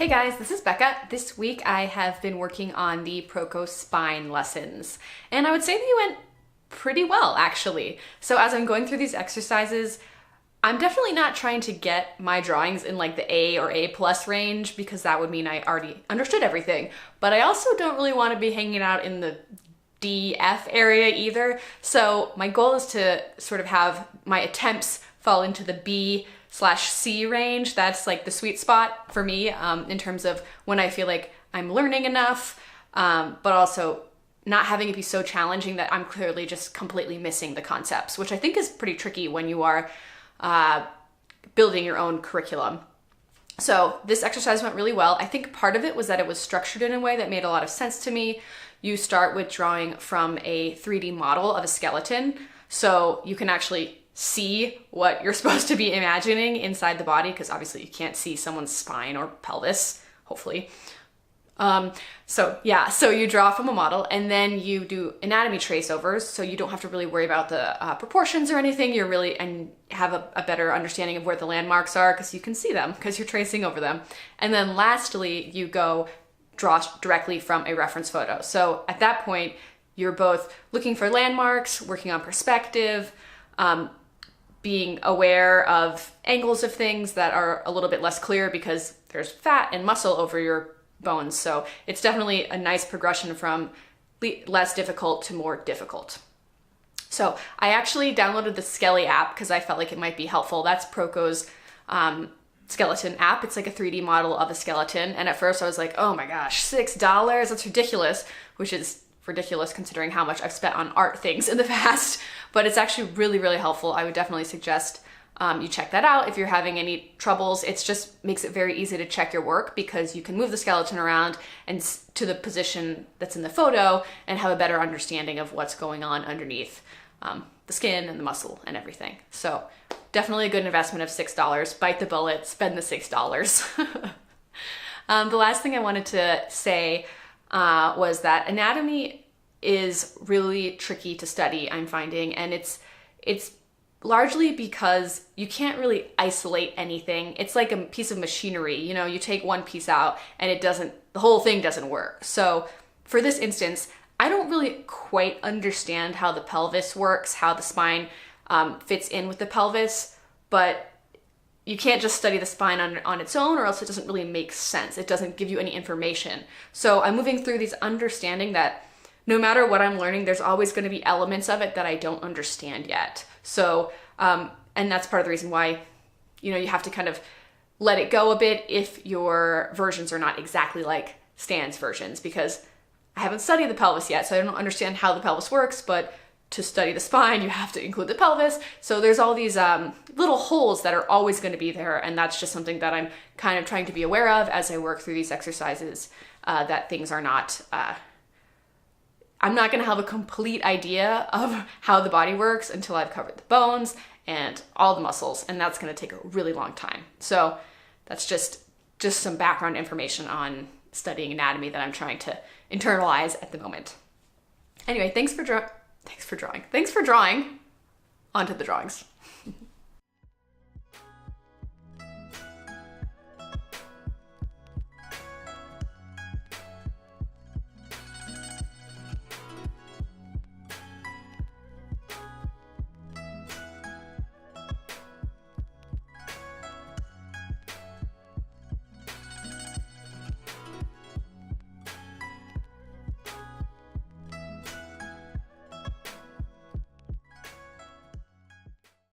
Hey guys, this is Becca. This week I have been working on the Proko spine lessons, and I would say they went pretty well actually. So as I'm going through these exercises, I'm definitely not trying to get my drawings in like the A or A plus range because that would mean I already understood everything. But I also don't really want to be hanging out in the DF area either. So my goal is to sort of have my attempts fall into the B/C range. That's like the sweet spot for me in terms of when I feel like I'm learning enough, but also not having it be so challenging that I'm clearly just completely missing the concepts, which I think is pretty tricky when you are building your own curriculum. So this exercise went really well. I think part of it was that it was structured in a way that made a lot of sense to me. You start with drawing from a 3D model of a skeleton, so you can actually see what you're supposed to be imagining inside the body, because obviously you can't see someone's spine or pelvis, hopefully. So you draw from a model and then you do anatomy trace overs, so you don't have to really worry about the proportions or anything. And have a better understanding of where the landmarks are because you can see them because you're tracing over them. And then lastly, you go draw directly from a reference photo. So at that point, you're both looking for landmarks, working on perspective, being aware of angles of things that are a little bit less clear because there's fat and muscle over your bones. So it's definitely a nice progression from less difficult to more difficult. So I actually downloaded the Skelly app because I felt like it might be helpful. That's Proko's skeleton app. It's like a 3D model of a skeleton. And at first I was like, oh my gosh, $6, that's ridiculous, which is ridiculous considering how much I've spent on art things in the past, but it's actually really, really helpful. I would definitely suggest you check that out if you're having any troubles. It just makes it very easy to check your work because you can move the skeleton around and to the position that's in the photo and have a better understanding of what's going on underneath the skin and the muscle and everything. So definitely a good investment of $6. Bite the bullet, spend the $6. The last thing I wanted to say was that anatomy is really tricky to study, I'm finding, and it's largely because you can't really isolate anything. It's like a piece of machinery, you know, you take one piece out and the whole thing doesn't work. So for this instance, I don't really quite understand how the pelvis works, how the spine fits in with the pelvis, but you can't just study the spine on its own or else it doesn't really make sense. It doesn't give you any information. So I'm moving through these understanding that no matter what I'm learning, there's always going to be elements of it that I don't understand yet. So, and that's part of the reason why, you know, you have to kind of let it go a bit if your versions are not exactly like Stan's versions, because I haven't studied the pelvis yet, so I don't understand how the pelvis works, but to study the spine, you have to include the pelvis. So there's all these little holes that are always going to be there, and that's just something that I'm kind of trying to be aware of as I work through these exercises, that things are not... I'm not going to have a complete idea of how the body works until I've covered the bones and all the muscles, and that's going to take a really long time. So that's just some background information on studying anatomy that I'm trying to internalize at the moment. Anyway, thanks for drawing. Onto the drawings.